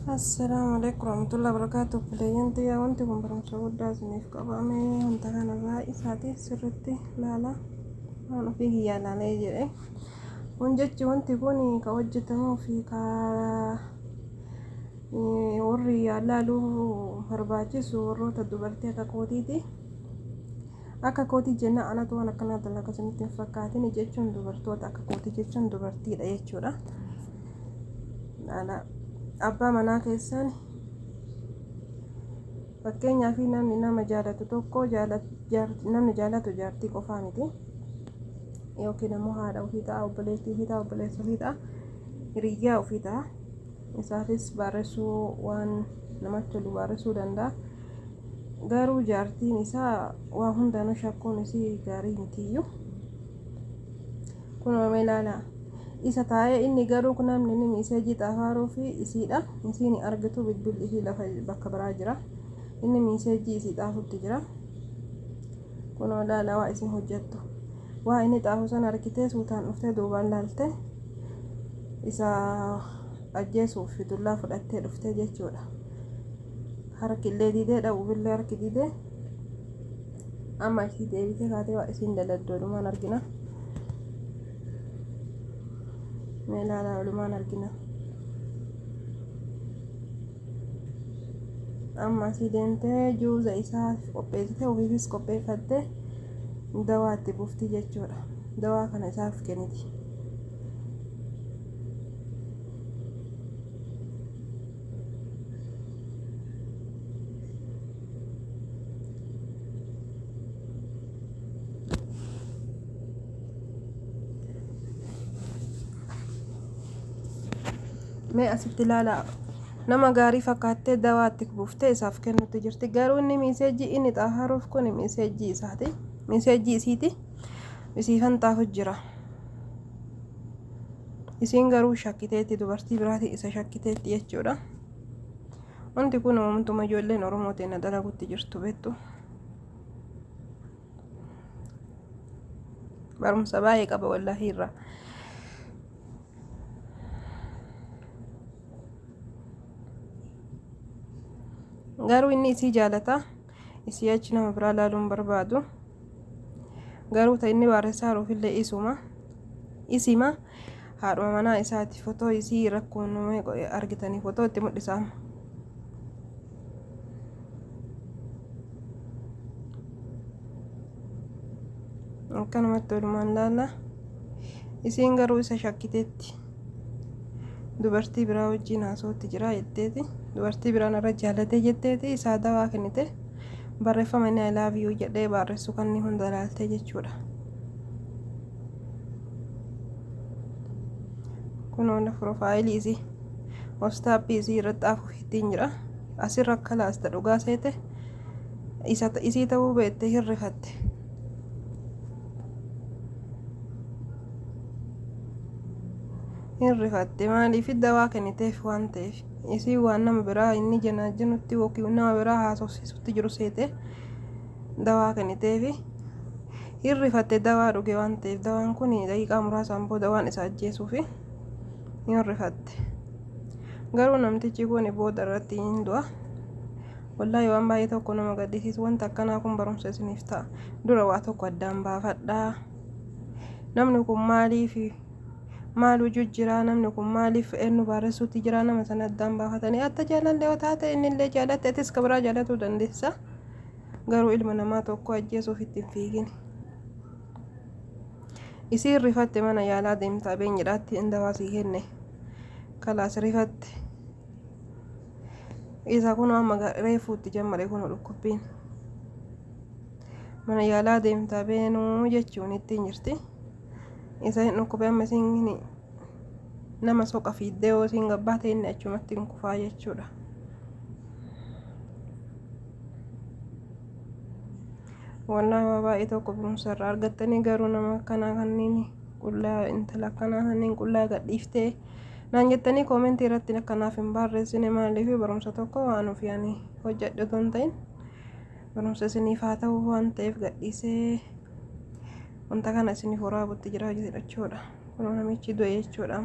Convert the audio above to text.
Assalamualaikum warahmatullahi wabarakatuh. Pilihan ya wanti kun barumsa guddaa isiniif qabame wanta kanarraa isaati sirritti laala waan ofii kiyyaa laalee jedhe kun jechi wanti kun ka hojjetamuu fi ka warri laaluu barbaachisu warroota dubartii akka kootiiti. Akka kootii jenna anatu waan akkanaa dalaga isinitti hin fakkaatin jechuun dubartoota akka kootii jechuun dubartiidha jechuudha. Abbaa manaa keessan fakkeenyaaf namni nama jaalatu tokko namni jaalatu jaartii qofaa miti yookiin immoo haadha ofii ta'a, obboleettii ofii ta'a, obboleessa ofii ta'a, hiriyyaa ofii ta'a. Isaafis barreessuu waan namatti tolu barreessuu danda'a. Garuu jaartiin isaa waa hundaanuu shakkuun isii gaarii mitiyyuu. Kun oomee ilaala. Isa taa'ee inni garuu namni inni miiseejii xaafaaru fi isiidha. Isiin argitu bilbilli isii lafa bakka biraa jira. Inni miiseejii isii xaafutti jira. Kun olaala waa isin hojjettu. Waa inni xaafu san argitee suutaan dhuftee duubaan laalte isa ajjeesuuf dullaa fudhattee dhuftee jechuudha. Harkillee didee dhabuufillee harki didee amma isii deebitee kaatee waa isin daladdoodhumaan argina. Meelaala walumaan argina. Amma si deemtee juuza isaa qopheessitee ofiifis qopheeffattee dawaa itti buufti jechuudha. Dawaa kana isaaf kenniti. Mee asitti ilaala. Nama gaarii fakkaattee dawaa itti buuftee isaaf kennutti jirti. Garuu inni miiseejii inni xaafaaruuf kun miiseejii isaati. Miiseejii isiiti. Isiifan xaafu jira. Isiin garuu shakkiteetti dubartii biraati isa shakkiteetti jechuudha. Wanti kun uumtuma ijoolleen Oromootiin na dalagutti jirtu beektu. Barumsa baay'ee qaba wallaahi irraa. Garuu inni isii jaalata. Isii achi nama biraa laaluun barbaadu. Garuu ta'e inni barreessaa ruufillee isima haadhuma manaa isaati. Fotoo isii rakkoon argitanii fotoo itti mul'isa. Akkanumatti walumaan laalla. Isiin garuu isa shakkiteetti. Dubartii biraa wajjin haasa'utti jira jetteeti. Dubartii biraan irra jaalatee jetteeti isaa dawaa kennite. Barreeffama inni I love you jedhee barreessu kan inni hunda laaltee jechuudha. Kun wanta piroofaayilii isii hoostaappii isii irratti xaafuuf ittiin jira. Asirra akka laasta dhugaa seete isii ta'uu beettee hirrifatte. Hirrifatte maaliif dawaa kenniteef waan ta'eef. Isii waan nama biraa inni janaajinutti yookiin nama biraa haasofsiisutti jiru seete dawaa kenniteef hirrifatte dawaa dhuge waan ta'eef dawaan kun daqiiqaa muraasaan booda waan isa ajjeesuuf hirrifatte. Garuu namtichi kun booda irratti hin du'a. Wallaahi waan baay'ee tokko nama gaddisiisu wanta akkanaa kun barumsa isiniif ta'a. Dura waa tokko addaan baafadhaa. Namni kun maaliif maalu jira namni kun maaliif eenyu barreessuutti jira nama sana addaan baafatanii atta jaalallee yoo taate innillee jaalatte atis ka biraa jaalatuu dandeessa. Garuu ilma namaa tokko ajjeesuuf ittiin fiigin. Isiin rifatte mana yaalaa deemtaa beenyidhaatti hin dawaa sii kenne. Kalaas rifatte. Isa kun amma reefuutti jammare kun dhukkubbiin. Mana yaalaa deemtaa beenuu jechuun ittiin jirti. Isa hin dhukkubee amma isiin nama soqa fiiddee yoo isiin gabbaate inni achumatti hin kufaa jechuudha. Wallaahi waa baay'ee tokko barumsa irraa argattanii garuu nama akkanaa kanneen qullaa intala akkanaa kanneen qullaa gadhiiftee naan jettanii koomentii irratti akkanaaf hin barreessine maaliif barumsa tokko waan of yaanii hojjedhu osoo hin ta'in barumsa isiniif haa ta'u waan ta'eef gadhiisee wanta kana isiniif waraabutti jira jechuudha. Kun namichi du'e jechuudha.